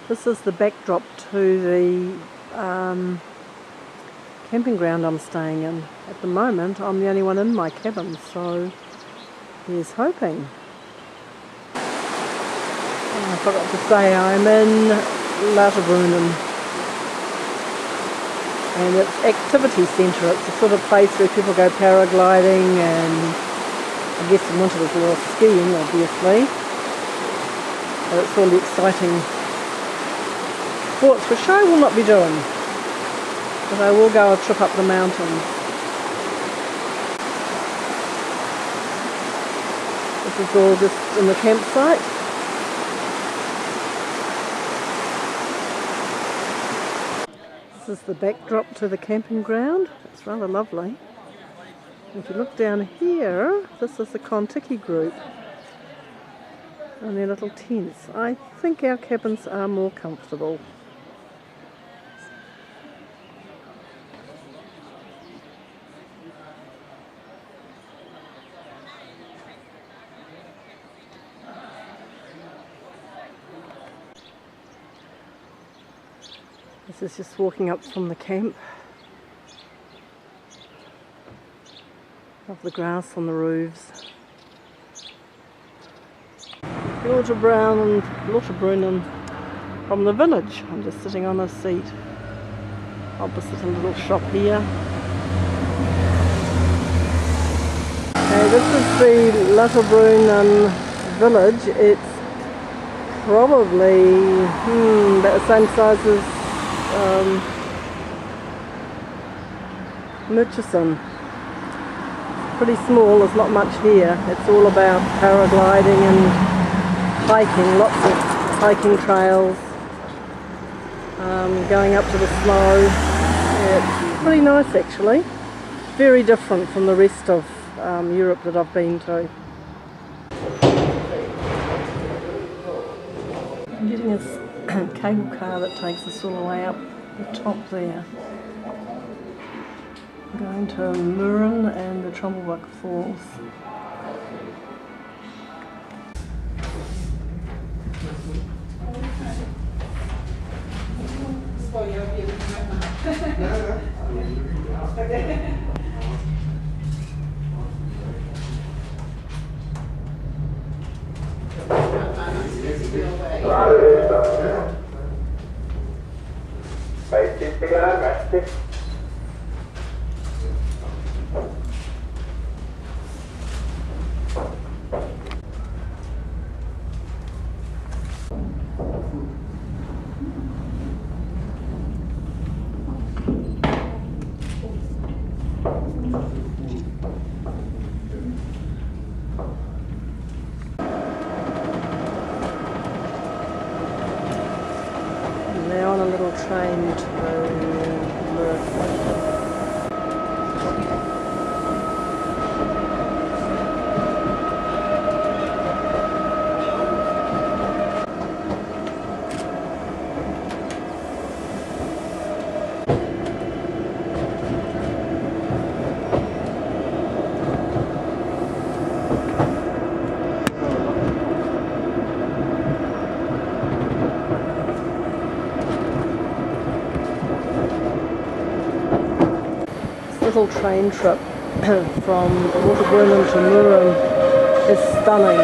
This is the backdrop to the camping ground I'm staying in. At the moment I'm the only one in my cabin, so here's hoping. Oh, I forgot to say I'm in Lauterbrunnen, and it's activity centre. It's the sort of place where people go paragliding, and I guess in winter there's a lot of skiing obviously, but it's all the exciting sports which I will not be doing, but I will go a trip up the mountain. This is all just in the campsite. This is the backdrop to the camping ground. It's rather lovely. If you look down here, this is the Kontiki group and their little tents. I think our cabins are more comfortable. This is just walking up from the camp. Love the grass on the roofs. Lauterbrunnen from the village. I'm just sitting on a seat opposite a little shop here. Okay, this is the Lauterbrunnen village. It's probably about the same size as Murchison. Pretty small, there's not much here. It's all about paragliding and hiking, lots of hiking trails, going up to the snow. Yeah, it's pretty nice actually. Very different from the rest of Europe that I've been to. I'm getting a cable car that takes us all the way up the top there. I'm going to Murren and the Trummelbuck Falls. They're on a little train to little train trip from Lauterbrunnen to Murren is stunning.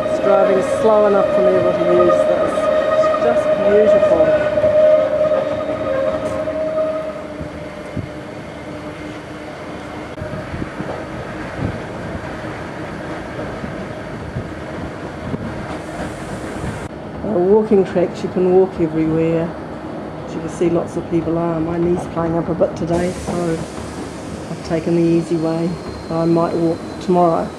It's driving slow enough for me able to use this. It's just beautiful. Walking tracks, you can walk everywhere. As you can see, lots of people are. My knee's playing up a bit today, so I've taken the easy way. I might walk tomorrow.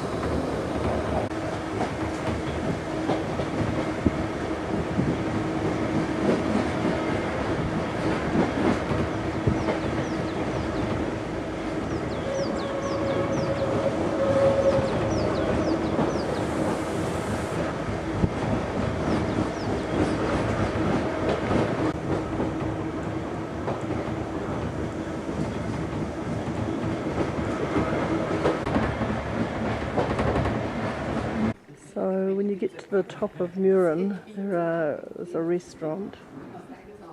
get to the top of Murin, there's a restaurant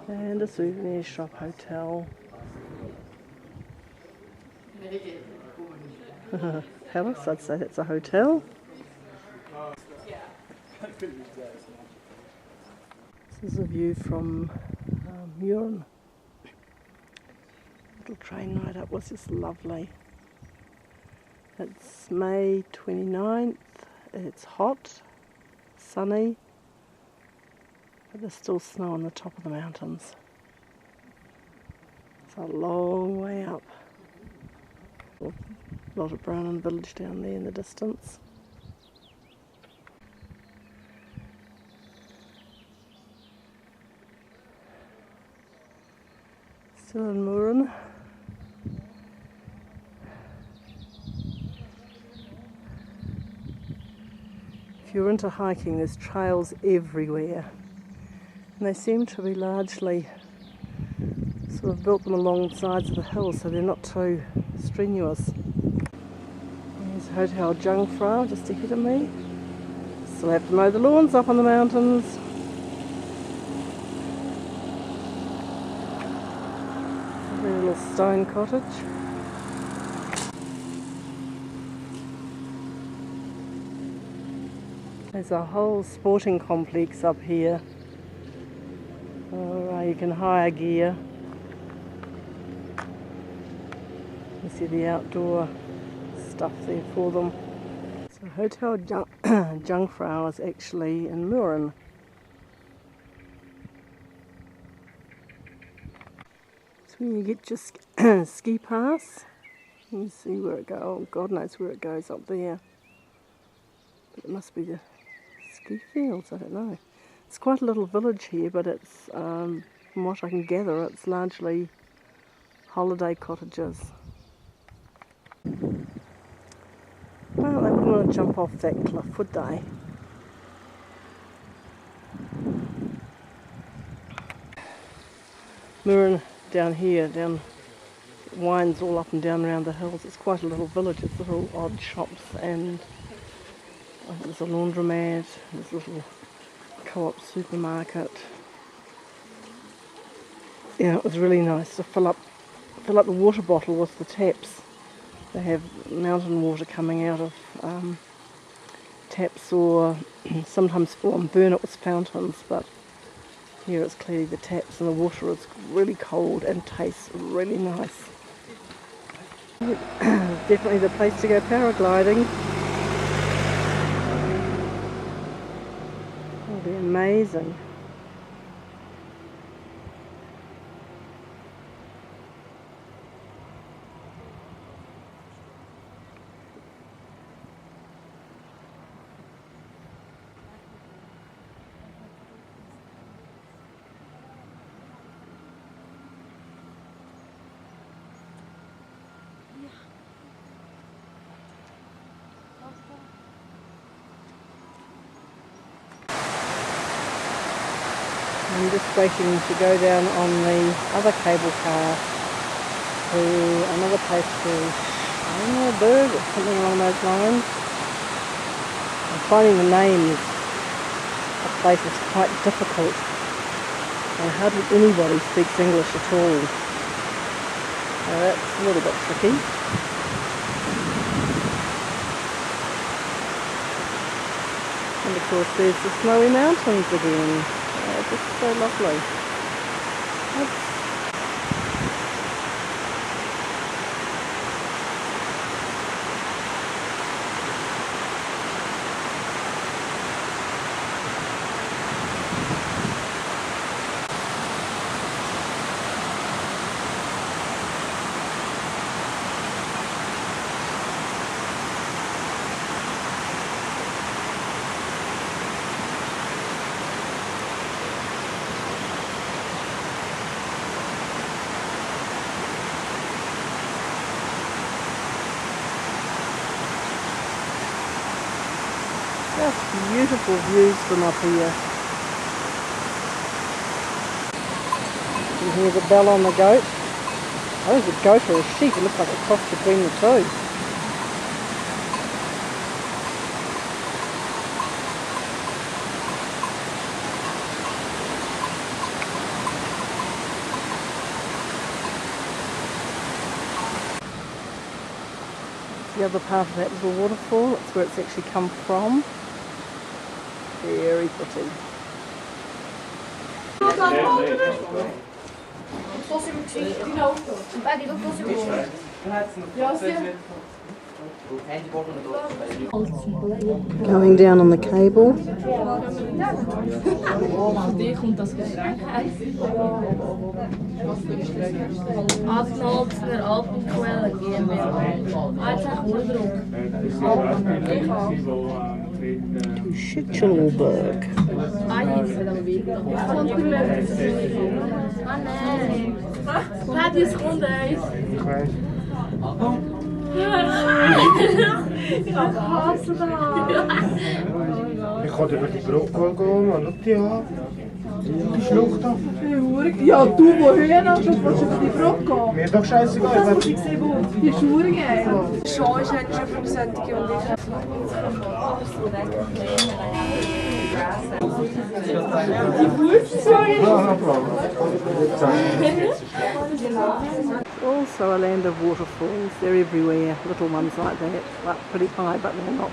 and a souvenir shop hotel. Palace, I'd say that's a hotel. This is a view from Murin. Little train ride up was just lovely. It's May 29th, it's hot, sunny, but there's still snow on the top of the mountains. It's a long way up. Lauterbrunnen village down there in the distance. Still in Murin. If you're into hiking, there's trails everywhere, and they seem to be largely sort of built them along the sides of the hills so they're not too strenuous. There's Hotel Jungfrau just ahead of me. Still have to mow the lawns up on the mountains. A little stone cottage. There's a whole sporting complex up here. You can hire gear. You see the outdoor stuff there for them. So Hotel Jungfrau is actually in Murin. So when you get your ski pass, you see where it goes. Oh, God knows where it goes up there. But it must be the ski fields, I don't know. It's quite a little village here, but it's, from what I can gather, it's largely holiday cottages. Well, they wouldn't want to jump off that cliff, would they? Murin down here, winds all up and down around the hills. It's quite a little village. It's little odd shops, and there's a laundromat, there's a little co-op supermarket. Yeah, it was really nice to fill up the water bottle with the taps. They have mountain water coming out of taps, or sometimes burn it with fountains, but here it's clearly the taps, and the water is really cold and tastes really nice. Definitely the place to go paragliding. It'll be amazing. I'm just waiting to go down on the other cable car to another place called Lauterbrunnen or something along those lines. I'm finding the names of places quite difficult, and hardly anybody speaks English at all. So that's a little bit tricky. And of course there's the snowy mountains again. It's so lovely. Just beautiful views from up here. You can hear the bell on the goat. I think it's a goat or a sheep. It looks like a cross between the two. the other part of that little waterfall. That's where it's actually come from. Very pretty. Going down on the cable. Adnolzner Alpenquelle Schitzelberg. Ich kann über die Brücke gehen, man schaut die an. Die Schlucht da. Ja, du, woher noch? Du willst über die Brücke gehen? Mir ist doch scheißegal. Das muss ich sehen, wo. Die ist verdammt geil. Schon ist halt schon für solche und ich Also a land of waterfalls. They're everywhere. Little ones like that. Like pretty high, but they're not.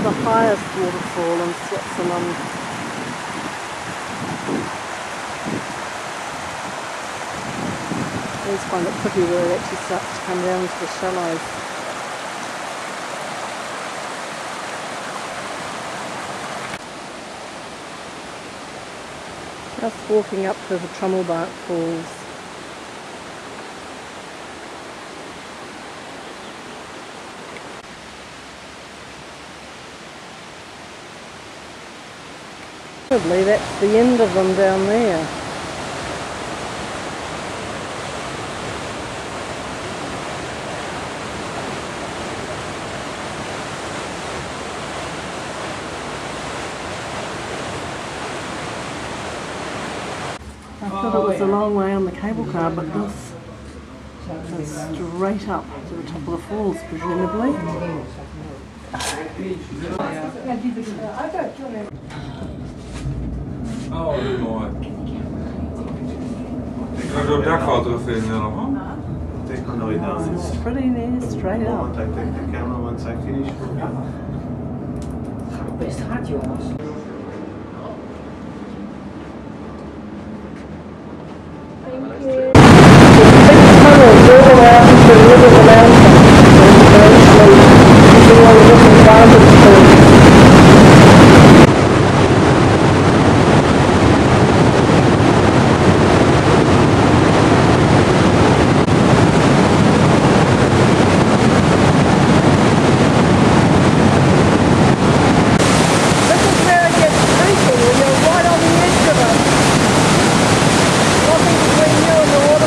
The highest waterfall in Switzerland. I always find it pretty where it actually starts to come down to the shallows. Just walking up to the Trummelbark Falls. Probably that's the end of them down there. I thought it was a long way on the cable car, but this is straight up to the top of the falls, presumably. Oh, dat is mooi. Ik ga zo'n dakfoto filmen allemaal. Take on the down. It's pretty near straight up. Once I take the camera, once I finish. Best hard, jongens. Nothing between you and the water.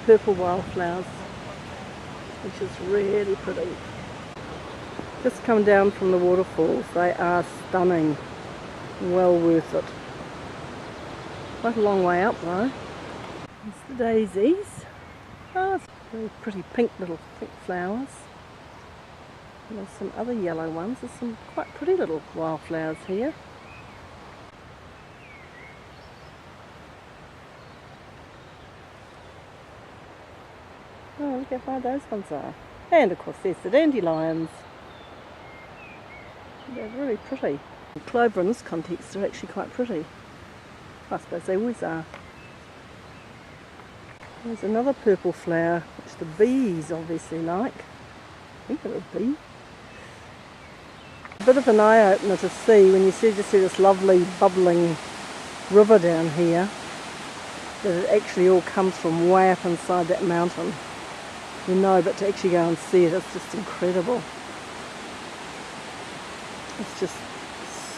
purple wildflowers, which is really pretty. Just come down from the waterfalls. They are stunning. Well worth it. Quite a long way up though. There's the daisies. Oh, it's very pretty pink little pink flowers. And there's some other yellow ones. There's some quite pretty little wildflowers here. Oh, look how far those ones are. And of course there's the dandelions. They're really pretty. Clover in this context are actually quite pretty. I suppose they always are. There's another purple flower which the bees obviously like. I think they're a bee. A bit of an eye-opener to see when you just see this lovely bubbling river down here, that it actually all comes from way up inside that mountain. You know, but to actually go and see it, it's just incredible. It's just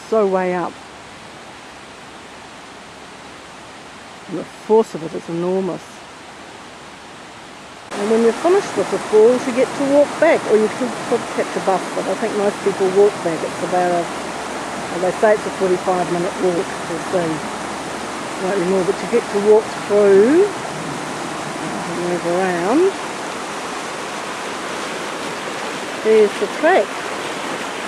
so way up. And the force of it is enormous. And when you're finished with the falls, you get to walk back, or you could catch a bus, but I think most people walk back. It's about they say it's a 45-minute walk, we'll see. Slightly more, but you get to walk through, and move around. There's the track.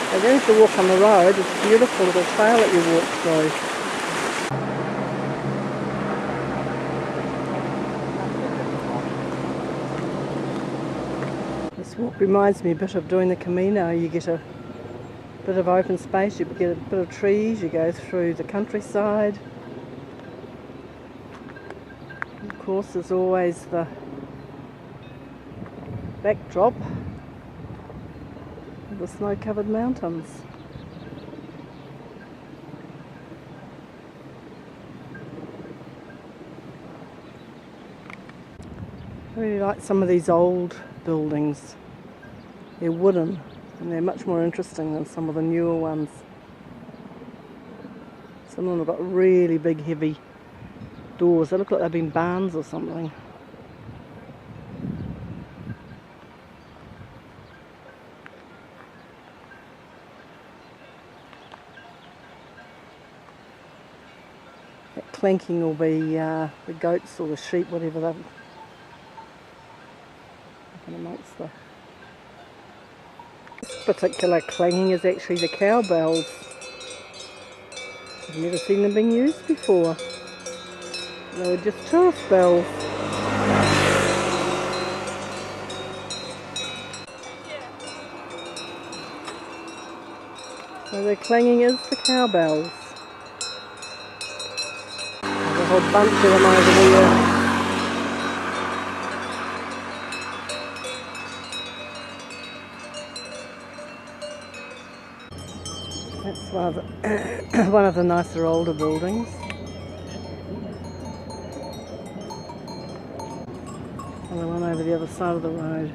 You don't have to walk on the road, it's a beautiful little trail that you walk through. This walk reminds me a bit of doing the Camino. You get a bit of open space, you get a bit of trees, you go through the countryside. Of course there's always the backdrop of the snow-covered mountains. I really like some of these old buildings. They're wooden and they're much more interesting than some of the newer ones. Some of them have got really big heavy doors. They look like they've been barns or something. That clanking will be the goats or the sheep, whatever they're amongst the... This particular clanging is actually the cowbells. I've never seen them being used before. They were just tourist bells. So the clanging is the cowbells. There's a whole bunch of them over here. That's one of the nicer older buildings. And the one over the other side of the road.